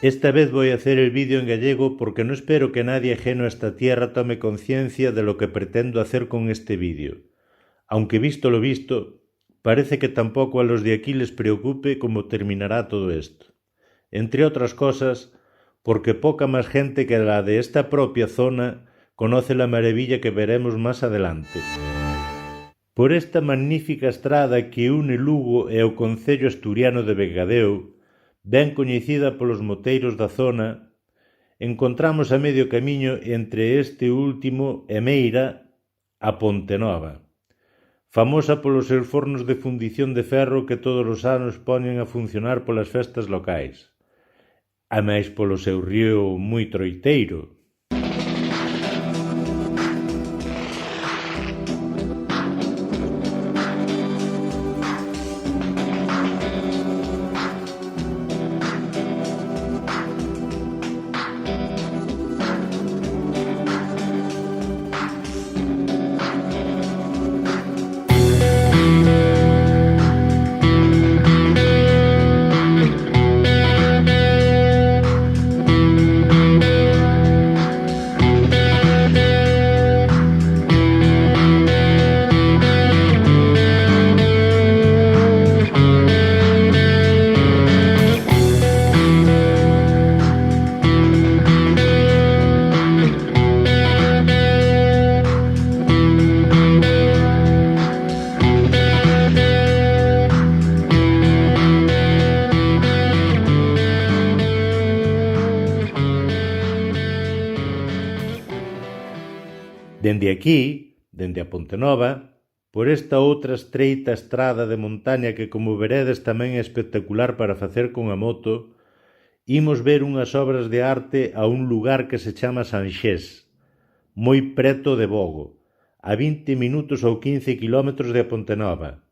Esta vez voy a hacer el vídeo en gallego porque no espero que nadie ajeno a esta tierra tome conciencia de lo que pretendo hacer con este vídeo. Aunque visto lo visto, parece que tampoco a los de aquí les preocupe cómo terminará todo esto. Entre otras cosas, porque poca más gente que la de esta propia zona conoce la maravilla que veremos más adelante. Por esta magnífica estrada que une Lugo e o concello asturiano de Vegadeo, ben coñecida polos moteiros da zona, encontramos a medio camiño entre este último e Meira a Pontenova, famosa polos seus fornos de fundición de ferro que todos os anos poñen a funcionar polas festas locais, a máis polo seu río moi troiteiro. Dende aquí, dende a Pontenova, por esta outra estreita estrada de montaña que, como veredes, tamén é espectacular para facer con a moto, imos ver unhas obras de arte a un lugar que se chama Sanxés, moi preto de Bogo, a 20 minutos ou 15 kilómetros de Pontenova,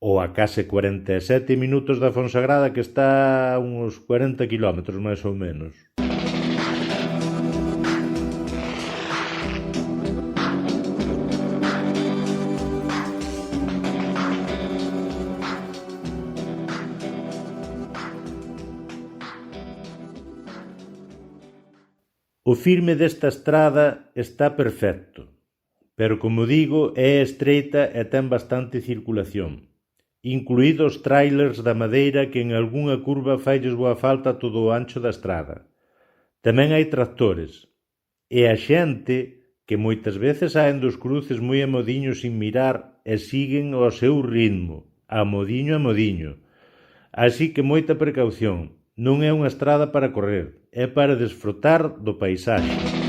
ou a case 47 minutos da Fonsagrada, que está a uns 40 kilómetros máis ou menos. O firme desta estrada está perfecto, pero, como digo, é estreita e ten bastante circulación, incluídos os trailers da madeira que en algunha curva failles boa falta todo o ancho da estrada. Tamén hai tractores, e a xente que moitas veces saen dos cruces moi amodiño sin mirar e siguen ao seu ritmo, amodiño. Así que moita precaución. Non é unha estrada para correr, é para desfrutar do paisaxe.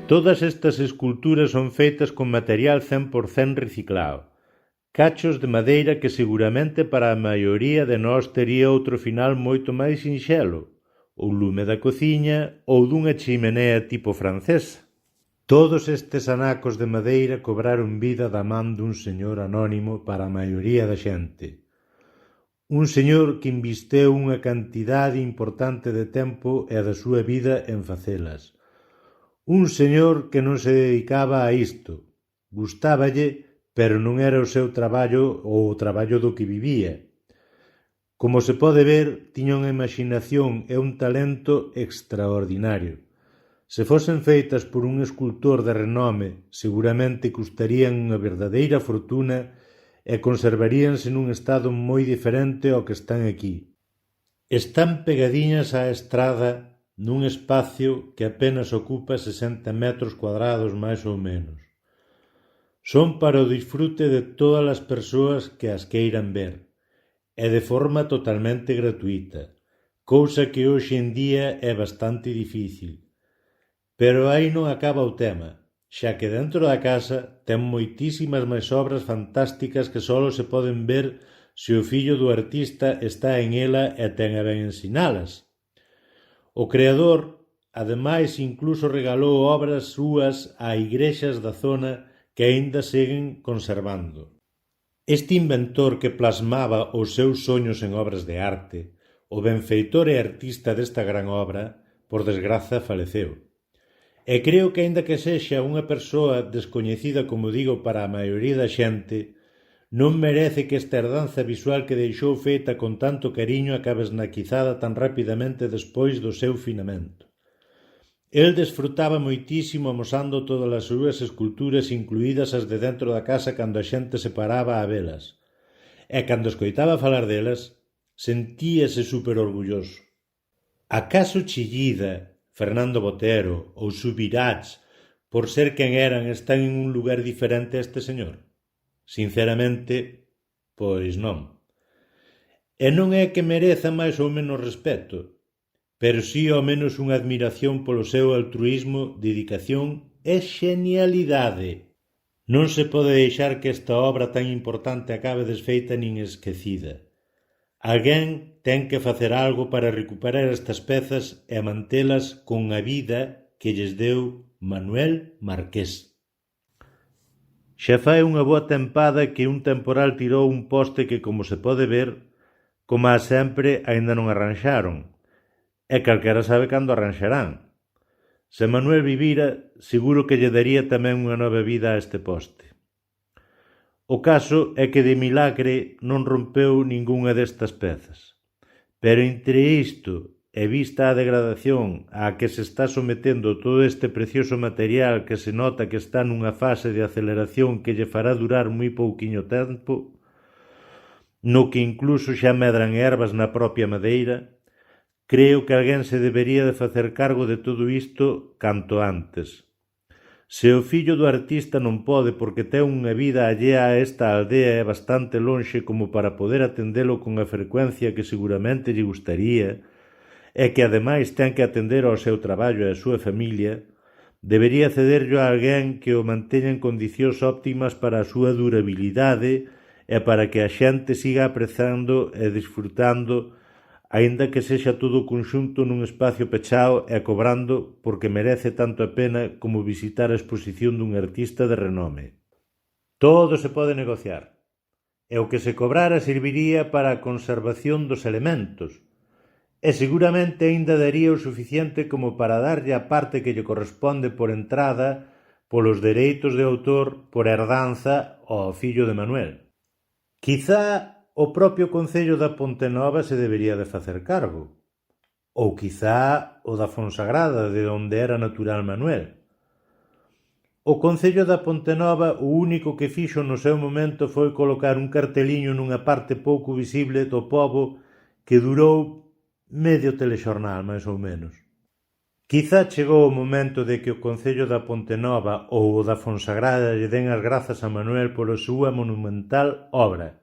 todas estas esculturas son feitas con material 100% reciclado, cachos de madeira que seguramente para a maioría de nós tería outro final moito máis sinxelo, o lume da cociña ou dunha chimenea tipo francesa. Todos estes anacos de madeira cobraron vida da man dun señor anónimo para a maioría da xente. Un señor que invisteu unha cantidade importante de tempo e da súa vida en facelas. Un señor que non se dedicaba a isto. Gustáballe, pero non era o seu traballo ou o traballo do que vivía. Como se pode ver, tiña unha imaxinación e un talento extraordinario. Se fosen feitas por un escultor de renome, seguramente custarían unha verdadeira fortuna e conservaríanse nun estado moi diferente ao que están aquí. Están pegadiñas á estrada nun espacio que apenas ocupa 60 metros cuadrados máis ou menos. Son para o disfrute de todas as persoas que as queiran ver, e de forma totalmente gratuita, cousa que hoxe en día é bastante difícil. Pero aí non acaba o tema, xa que dentro da casa ten moitísimas máis obras fantásticas que só se poden ver se o fillo do artista está en ela e ten a ben ensinalas. O creador, ademais, incluso regalou obras súas a igrexas da zona que aínda seguen conservando. Este inventor que plasmaba os seus soños en obras de arte, o benfeitor e artista desta gran obra, por desgraza faleceu. E creo que aínda que sexa unha persoa descoñecida, como digo, para a maioría da xente, non merece que esta herdanza visual que deixou feita con tanto cariño acabe esnaquizada tan rapidamente despois do seu finamento. El desfrutaba moitísimo amosando todas as súas esculturas, incluídas as de dentro da casa cando a xente se paraba a velas. E cando escoitaba falar delas, sentíase super orgulloso. Acaso Chillida, Fernando Botero ou Subirats, por ser quen eran, están en un lugar diferente a este señor? Sinceramente, pois non. E non é que mereza máis ou menos respeto, pero si ao menos unha admiración polo seu altruísmo, dedicación e xenialidade. Non se pode deixar que esta obra tan importante acabe desfeita nin esquecida. Alguén ten que facer algo para recuperar estas pezas e mantelas con a vida que lles deu Manuel Marqués. Xa fai unha boa tempada que un temporal tirou un poste que, como se pode ver, como a sempre, aínda non arranxaron, e calquera sabe cando arranxarán. Se Manuel vivira, seguro que lle daría tamén unha nova vida a este poste. O caso é que de milagre non rompeu ningunha destas pezas. Pero entre isto e vista a degradación á que se está sometendo todo este precioso material que se nota que está nunha fase de aceleración que lle fará durar moi pouquiño tempo, no que incluso xa medran ervas na propia madeira, creo que alguén se debería de facer cargo de todo isto canto antes. Se o fillo do artista non pode porque ten unha vida allea a esta aldea e bastante lonxe como para poder atendelo con a frecuencia que seguramente lle gustaría, e que ademais ten que atender ao seu traballo e a súa familia, debería cederllo a alguén que o manteña en condicións óptimas para a súa durabilidade e para que a xente siga apreciando e disfrutando, aínda que sexa todo o conxunto nun espacio pechado e cobrando porque merece tanto a pena como visitar a exposición dun artista de renome. Todo se pode negociar, e o que se cobrara serviría para a conservación dos elementos, e seguramente aínda daría o suficiente como para darlle a parte que lle corresponde por entrada polos dereitos de autor por herdanza ao fillo de Manuel. Quizá o propio Concello da Pontenova se debería de facer cargo, ou quizá o da Fonsagrada, de onde era natural Manuel. O Concello da Pontenova o único que fixo no seu momento foi colocar un carteliño nunha parte pouco visible do pobo que durou medio telexornal, máis ou menos. Quizá chegou o momento de que o Concello da Pontenova ou o da Fonsagrada lle den as grazas a Manuel pola súa monumental obra.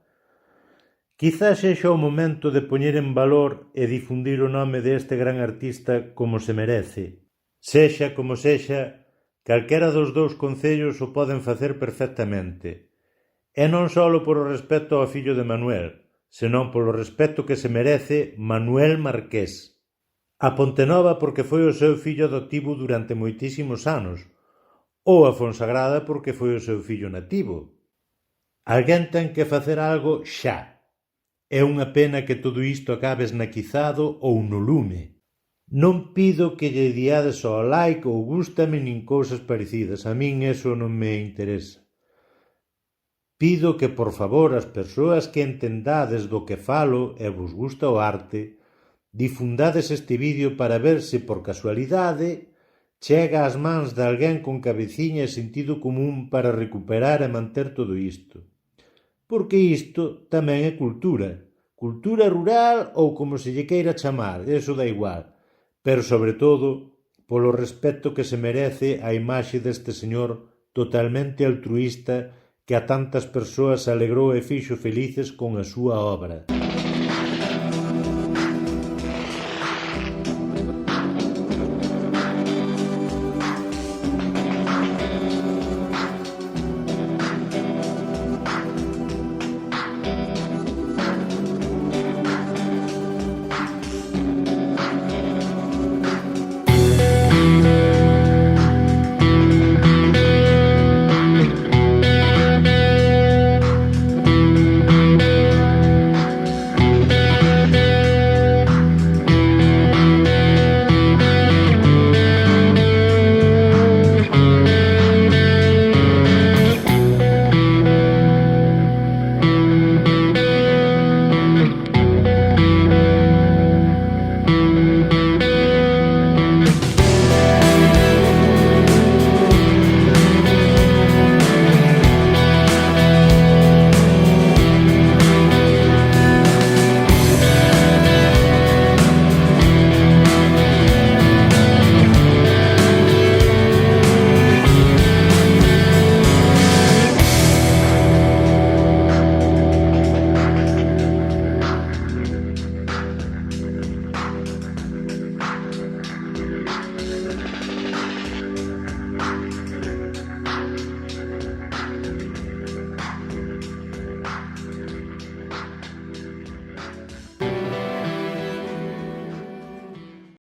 Quizá sexa o momento de poñer en valor e difundir o nome deste gran artista como se merece. Sexa como sexa, Calquera dos dous concellos o poden facer perfectamente. E non só por o respecto ao fillo de Manuel, senón polo respecto que se merece Manuel Marqués. A Pontenova porque foi o seu fillo adoptivo durante moitísimos anos, ou a Fonsagrada porque foi o seu fillo nativo. Alguén ten que facer algo xa. É unha pena que todo isto acabe esnaquizado ou no lume. Non pido que lle diades ao like ou gústame nin cousas parecidas, a min eso non me interesa. Pido que, por favor, as persoas que entendades do que falo e vos gusta o arte, difundades este vídeo para ver se, por casualidade, chega ás mans de alguén con cabeciña e sentido común para recuperar e manter todo isto. Porque isto tamén é cultura. Cultura rural ou como se lle queira chamar, eso dá igual. Pero, sobre todo, polo respecto que se merece a imaxe deste señor totalmente altruísta que a tantas persoas alegrou e fixo felices con a súa obra.